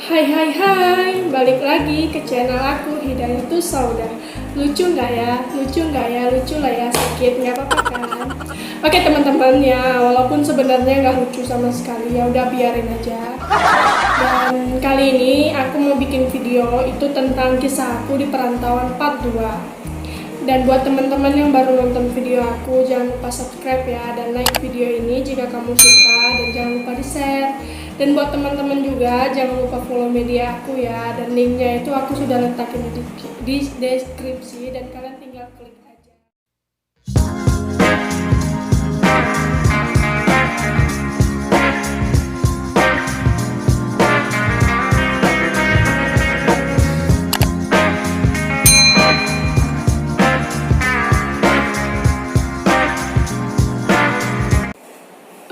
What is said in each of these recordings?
Hai hai hai, balik lagi ke channel aku Hidayatus Sauda. Lucu nggak ya? Lucu nggak ya? Lucu lah ya, sedikit nggak apa-apa kan? Oke teman-teman ya, walaupun sebenarnya nggak lucu sama sekali ya udah biarin aja. Dan kali ini aku mau bikin video itu tentang kisah aku di perantauan part 2. Dan buat teman-teman yang baru nonton video aku, jangan lupa subscribe ya dan like video ini jika kamu suka, dan jangan lupa di share. Dan buat teman-teman juga jangan lupa follow media aku ya, dan linknya itu aku sudah letakin di deskripsi dan kalian tinggal klik aja.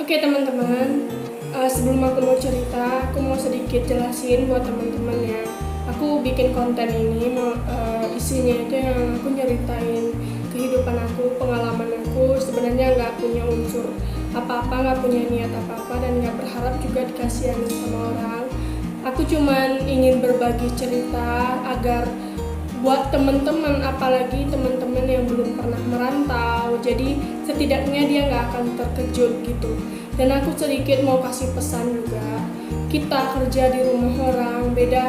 Oke teman-teman, sebelum aku mau cerita, aku mau sedikit jelasin buat teman-teman ya. Aku bikin konten ini isinya itu yang aku nyeritain kehidupan aku, pengalaman aku. Sebenarnya nggak punya unsur apa-apa, nggak punya niat apa-apa, dan nggak berharap juga dikasihani sama orang. Aku cuman ingin berbagi cerita agar buat teman-teman, apalagi teman-teman yang belum pernah merantau, jadi setidaknya dia nggak akan terkejut gitu. Dan aku sedikit mau kasih pesan juga, kita kerja di rumah orang beda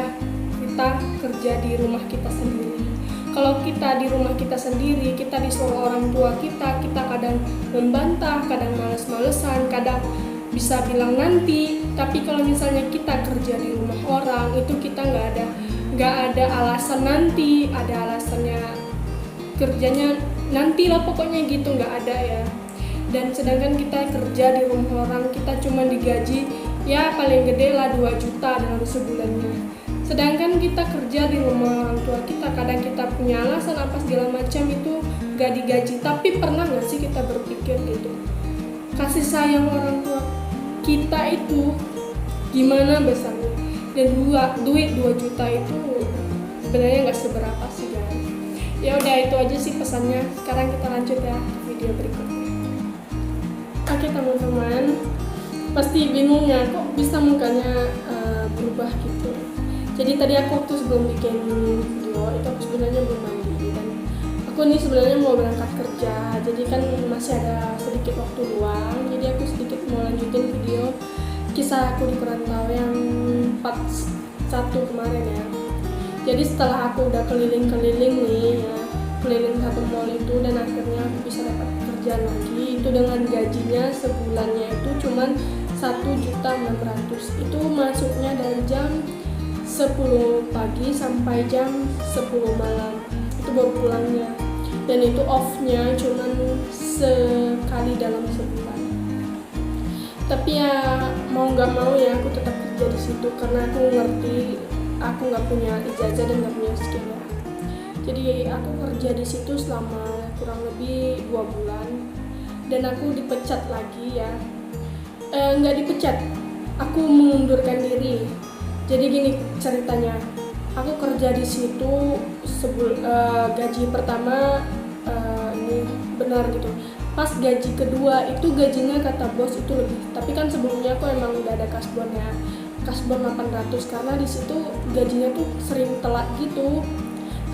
kita kerja di rumah kita sendiri. Kalau kita di rumah kita sendiri, kita disuruh orang tua kita kadang membantah, kadang males-malesan, kadang bisa bilang nanti. Tapi kalau misalnya kita kerja di rumah orang, itu kita nggak ada alasan nanti, ada alasannya kerjanya nanti lah pokoknya gitu, nggak ada ya. Dan sedangkan kita kerja di rumah orang, kita cuma digaji ya paling gede lah 2 juta dalam sebulannya. Sedangkan kita kerja di rumah orang tua kita, kadang kita punya alasan apa segala macam itu nggak digaji. Tapi pernah nggak sih kita berpikir gitu, kasih sayang orang tua kita itu gimana besarnya? Dan duit 2 juta itu sebenarnya nggak seberapa sih guys. Ya udah, itu aja sih pesannya. Sekarang kita lanjut ya ke video berikutnya. Oke teman-teman, pasti bingung ya kok bisa mukanya berubah gitu. Jadi tadi aku waktu sebelum bikin video itu aku sebenarnya belum mandi, dan aku nih sebenarnya mau berangkat kerja, jadi kan masih ada sedikit waktu luang. Jadi aku sedikit mau lanjutin video kisah aku di perantau yang part 1 kemarin ya. Jadi setelah aku udah keliling-keliling nih ya, keliling satu mall itu, dan akhirnya aku bisa dapat kerjaan lagi itu dengan gajinya sebulannya itu cuman 1.600.000. Itu masuknya dari jam 10 pagi sampai jam 10 malam, itu baru pulangnya, dan itu off-nya cuman sekali dalam sebulan. Tapi ya mau nggak mau ya aku tetap kerja di situ karena aku ngerti aku nggak punya ijazah dan nggak punya skill ya. Jadi aku kerja di situ selama kurang lebih 2 bulan, dan aku dipecat lagi ya. Nggak dipecat, aku mengundurkan diri. Jadi gini ceritanya, aku kerja di situ gaji pertama ini benar gitu. Pas gaji kedua itu gajinya kata bos itu lebih, tapi kan sebelumnya aku emang udah ada kasbon ya, kasbon 800, karena di situ gajinya tuh sering telat gitu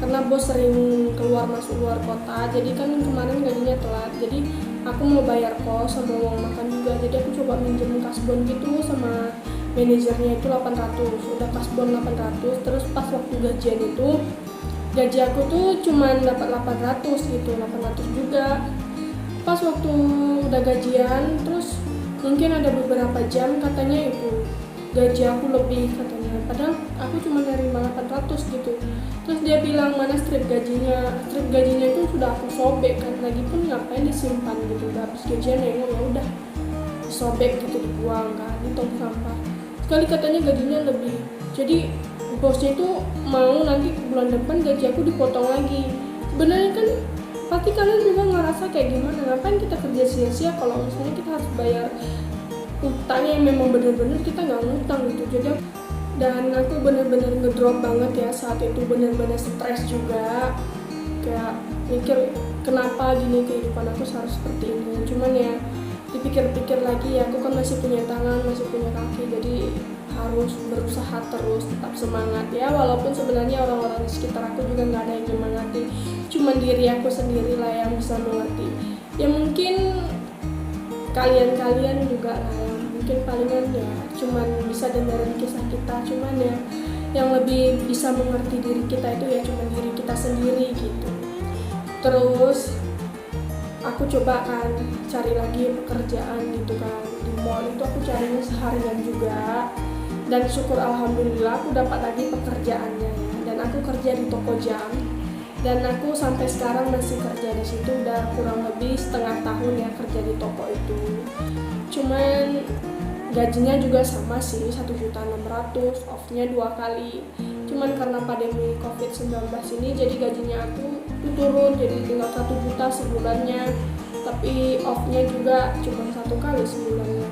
karena bos sering keluar masuk luar kota. Jadi kan kemarin gajinya telat, jadi aku mau bayar kos sama uang makan juga, jadi aku coba minjem kasbon gitu sama manajernya itu 800, udah kasbon 800. Terus pas waktu gajian itu gaji aku tuh cuman dapat 800 gitu, 800 juga. Pas waktu udah gajian, terus mungkin ada beberapa jam katanya itu gaji aku lebih katanya, padahal aku cuma nerima 800 gitu. Terus dia bilang mana strip gajinya itu sudah aku sobek kan, lagi pun ngapain disimpan gitu, udah habis gajian ya udah disobek gitu, dibuang kan di tong sampah. Sekali katanya gajinya lebih, jadi bosnya itu mau nanti bulan depan gaji aku dipotong lagi. Sebenarnya kan pasti kalian juga ngerasa kayak gimana, ngapain kita kerja sia-sia kalau misalnya kita harus bayar utang yang memang bener-bener kita nggak ngutang gitu. Jadi dan aku bener-bener ngedrop banget ya saat itu, bener-bener stres juga, kayak mikir kenapa gini kehidupan aku harus seperti ini. Cuman ya dipikir-pikir lagi ya, aku kan masih punya tangan, masih punya kaki, jadi harus berusaha terus, tetap semangat ya, walaupun sebenarnya orang-orang di sekitar aku juga nggak ada yang menyemangati, cuman diri aku sendiri lah yang bisa mengerti. Ya mungkin kalian juga lah yang mungkin palingan ya cuman bisa dengerin kisah kita, cuman ya yang lebih bisa mengerti diri kita itu ya cuma diri kita sendiri gitu. Terus aku coba kan cari lagi pekerjaan gitu kan, di mall itu aku carinya seharian juga, dan syukur alhamdulillah aku dapat lagi pekerjaannya ya. Dan aku kerja di toko jam, dan aku sampai sekarang masih kerja di situ, udah kurang lebih setengah tahun ya kerja di toko itu. Cuman gajinya juga sama sih, 1.600.000, off-nya 2 kali. Cuman karena pandemi COVID-19 ini jadi gajinya aku turun, jadi tinggal 1 juta sebulannya, tapi off-nya juga cuma 1 kali sebulannya.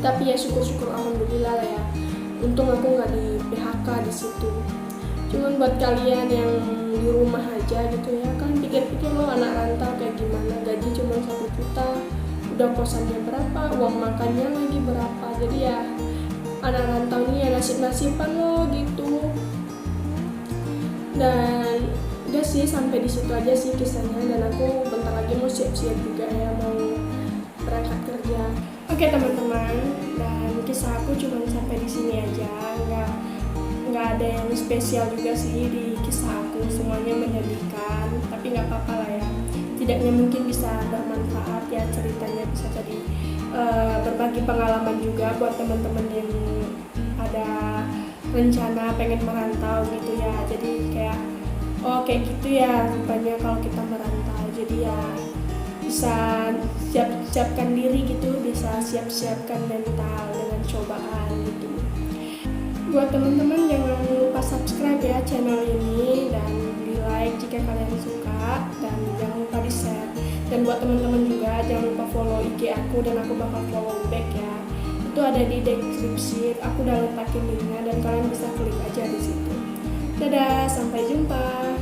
Tapi ya syukur-syukur alhamdulillah lah ya, untung aku nggak di PHK di situ. Cuman buat kalian yang di rumah aja gitu ya, kan pikir-pikir lo anak rantau kayak gimana, gaji cuma 1 juta, udah kosannya berapa, uang makannya lagi berapa. Jadi ya anak rantau ini ya nasib-nasiban lo gitu. Dan udah sih, sampai di situ aja sih kisahnya, dan aku bentar lagi mau siap-siap juga ya, mau berangkat kerja. Oke teman-teman, dan kisah aku cuma sampai di sini aja, nggak ada yang spesial juga sih di kisah aku, semuanya menyedihkan, tapi nggak apa-apa lah ya, tidaknya mungkin bisa bermanfaat ya, ceritanya bisa jadi berbagi pengalaman juga buat teman-teman yang ada rencana pengen merantau gitu ya. Jadi kayak oh kayak gitu ya rupanya kalau kita merantau, jadi ya bisa siapkan diri gitu, bisa siapkan mental dengan cobaan gitu. Buat teman-teman jangan lupa subscribe ya channel ini, dan di like jika kalian suka, dan jangan lupa di share. Dan buat teman-teman juga jangan lupa follow IG aku, dan aku bakal follow back ya. Itu ada di deskripsi, aku udah letakin linknya dan kalian bisa klik aja di situ. Dadah, sampai jumpa.